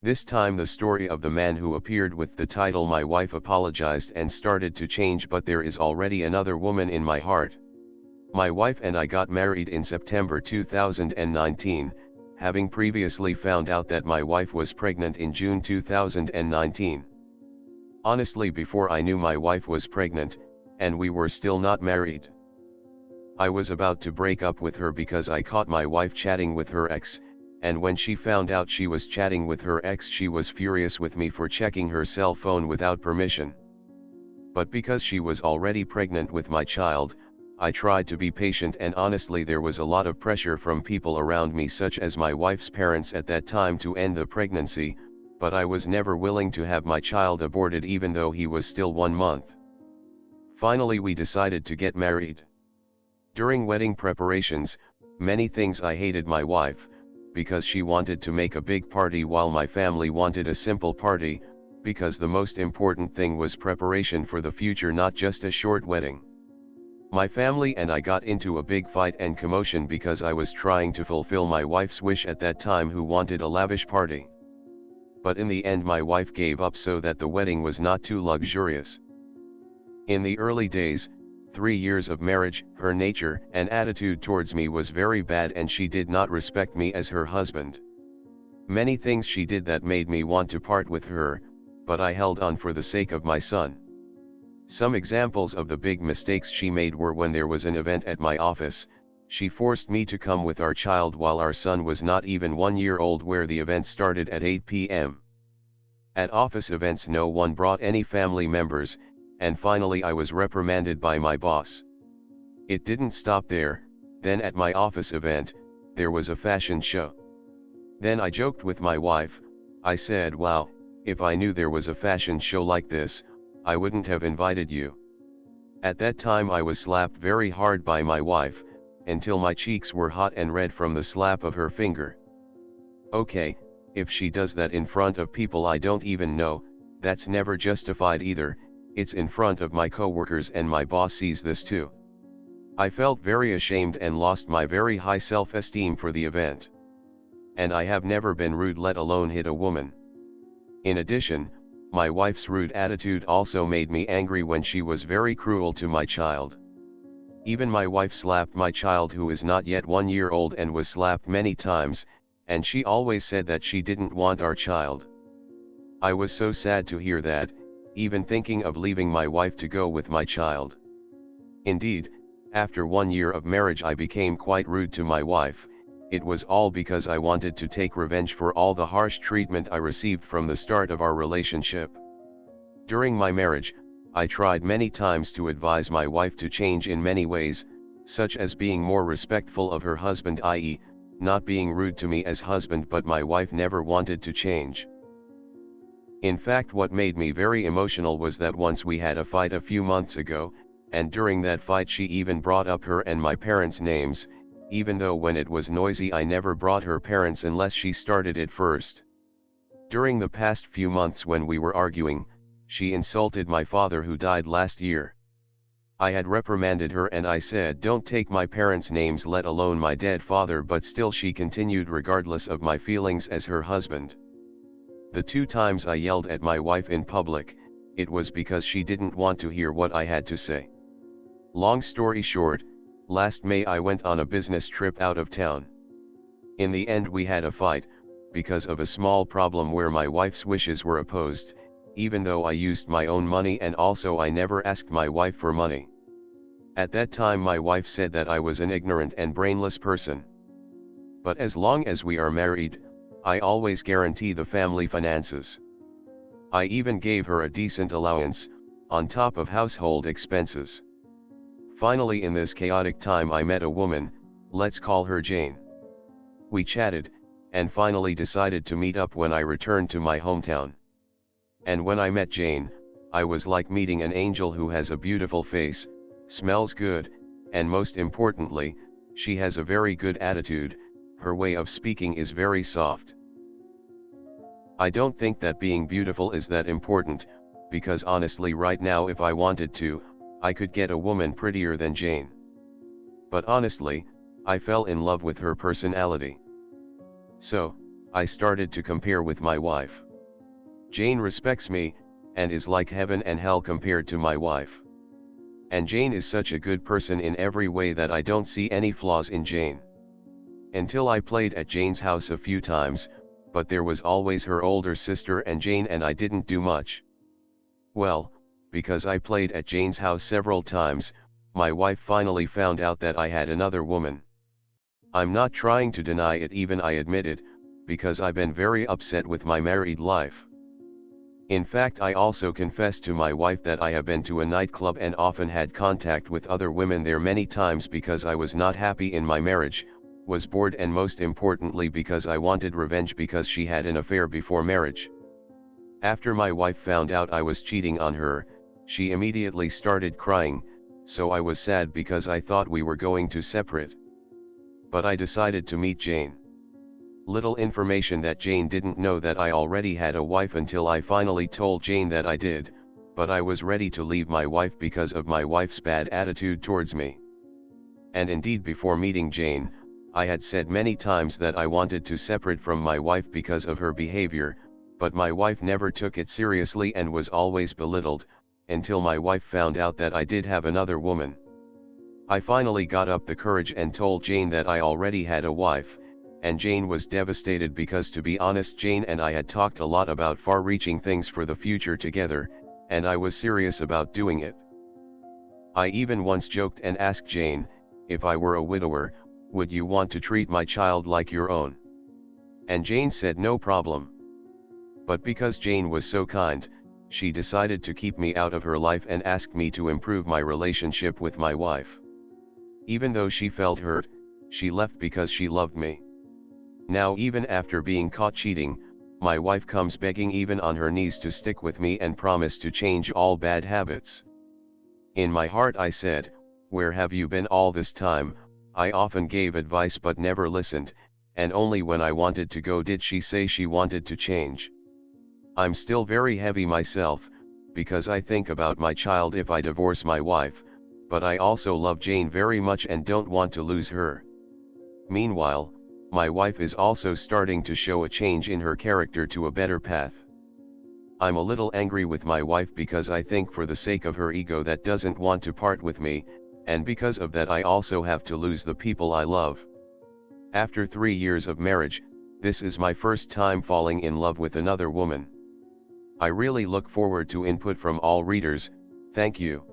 This time the story of the man who appeared with the title "My wife apologized and started to change, but there is already another woman in my heart." My wife and I got married in September 2019, having previously found out that my wife was pregnant in June 2019. Honestly, before I knew my wife was pregnant, and we were still not married, I was about to break up with her because I caught my wife chatting with her ex, and when she found out she was chatting with her ex, she was furious with me for checking her cell phone without permission. But because she was already pregnant with my child, I tried to be patient, and honestly there was a lot of pressure from people around me, such as my wife's parents at that time, to end the pregnancy, but I was never willing to have my child aborted even though he was still 1 month. Finally we decided to get married. During wedding preparations, many things I hated my wife, because she wanted to make a big party while my family wanted a simple party, because the most important thing was preparation for the future, not just a short wedding. My family and I got into a big fight and commotion because I was trying to fulfill my wife's wish at that time, who wanted a lavish party. But in the end my wife gave up so that the wedding was not too luxurious. In the early days, 3 years of marriage, her nature and attitude towards me was very bad, and she did not respect me as her husband. Many things she did that made me want to part with her, but I held on for the sake of my son. Some examples of the big mistakes she made were when there was an event at my office, she forced me to come with our child while our son was not even 1 year old, where the event started at 8 p.m. At office events no one brought any family members, and finally I was reprimanded by my boss. It didn't stop there. Then at my office event, there was a fashion show. Then I joked with my wife. I said, "Wow, if I knew there was a fashion show like this, I wouldn't have invited you." At that time I was slapped very hard by my wife, until my cheeks were hot and red from the slap of her finger. Okay, if she does that in front of people I don't even know, that's never justified either. It's in front of my coworkers and my boss sees this too. I felt very ashamed and lost my very high self-esteem for the event. And I have never been rude, let alone hit a woman. In addition, my wife's rude attitude also made me angry when she was very cruel to my child. Even my wife slapped my child, who is not yet 1 year old, and was slapped many times, and she always said that she didn't want our child. I was so sad to hear that, even thinking of leaving my wife to go with my child. Indeed, after 1 year of marriage I became quite rude to my wife. It was all because I wanted to take revenge for all the harsh treatment I received from the start of our relationship. During my marriage, I tried many times to advise my wife to change in many ways, such as being more respectful of her husband, i.e., not being rude to me as husband, but my wife never wanted to change. In fact, what made me very emotional was that once we had a fight a few months ago, and during that fight she even brought up her and my parents' names, even though when it was noisy I never brought her parents unless she started it first. During the past few months when we were arguing, she insulted my father, who died last year. I had reprimanded her and I said, "Don't take my parents' names, let alone my dead father," but still she continued regardless of my feelings as her husband. The 2 times I yelled at my wife in public, it was because she didn't want to hear what I had to say. Long story short, last May I went on a business trip out of town. In the end we had a fight, because of a small problem where my wife's wishes were opposed, even though I used my own money, and also I never asked my wife for money. At that time my wife said that I was an ignorant and brainless person. But as long as we are married, I always guarantee the family finances. I even gave her a decent allowance, on top of household expenses. Finally, in this chaotic time I met a woman, let's call her Jane. We chatted, and finally decided to meet up when I returned to my hometown. And when I met Jane, I was like meeting an angel who has a beautiful face, smells good, and most importantly, she has a very good attitude. Her way of speaking is very soft. I don't think that being beautiful is that important, because honestly right now if I wanted to, I could get a woman prettier than Jane. But honestly, I fell in love with her personality. So, I started to compare with my wife. Jane respects me, and is like heaven and hell compared to my wife. And Jane is such a good person in every way that I don't see any flaws in Jane. Until I played at Jane's house a few times, but there was always her older sister and Jane and I didn't do much. Well, because I played at Jane's house several times, my wife finally found out that I had another woman. I'm not trying to deny it, even I admit it, because I've been very upset with my married life. In fact, I also confessed to my wife that I have been to a nightclub and often had contact with other women there many times because I was not happy in my marriage, was bored, and most importantly because I wanted revenge because she had an affair before marriage. After my wife found out I was cheating on her, she immediately started crying, so I was sad because I thought we were going to separate. But I decided to meet Jane. Little information that Jane didn't know that I already had a wife until I finally told Jane that I did, but I was ready to leave my wife because of my wife's bad attitude towards me. And indeed, before meeting Jane, I had said many times that I wanted to separate from my wife because of her behavior, but my wife never took it seriously and was always belittled, until my wife found out that I did have another woman. I finally got up the courage and told Jane that I already had a wife, and Jane was devastated because, to be honest, Jane and I had talked a lot about far-reaching things for the future together, and I was serious about doing it. I even once joked and asked Jane, if I were a widower, would you want to treat my child like your own? And Jane said no problem. But because Jane was so kind, she decided to keep me out of her life and asked me to improve my relationship with my wife. Even though she felt hurt, she left because she loved me. Now, even after being caught cheating, my wife comes begging even on her knees to stick with me and promise to change all bad habits. In my heart I said, where have you been all this time? I often gave advice but never listened, and only when I wanted to go did she say she wanted to change. I'm still very heavy myself, because I think about my child if I divorce my wife, but I also love Jane very much and don't want to lose her. Meanwhile, my wife is also starting to show a change in her character to a better path. I'm a little angry with my wife because I think for the sake of her ego that doesn't want to part with me, and because of that I also have to lose the people I love. After 3 years of marriage, this is my first time falling in love with another woman. I really look forward to input from all readers. Thank you.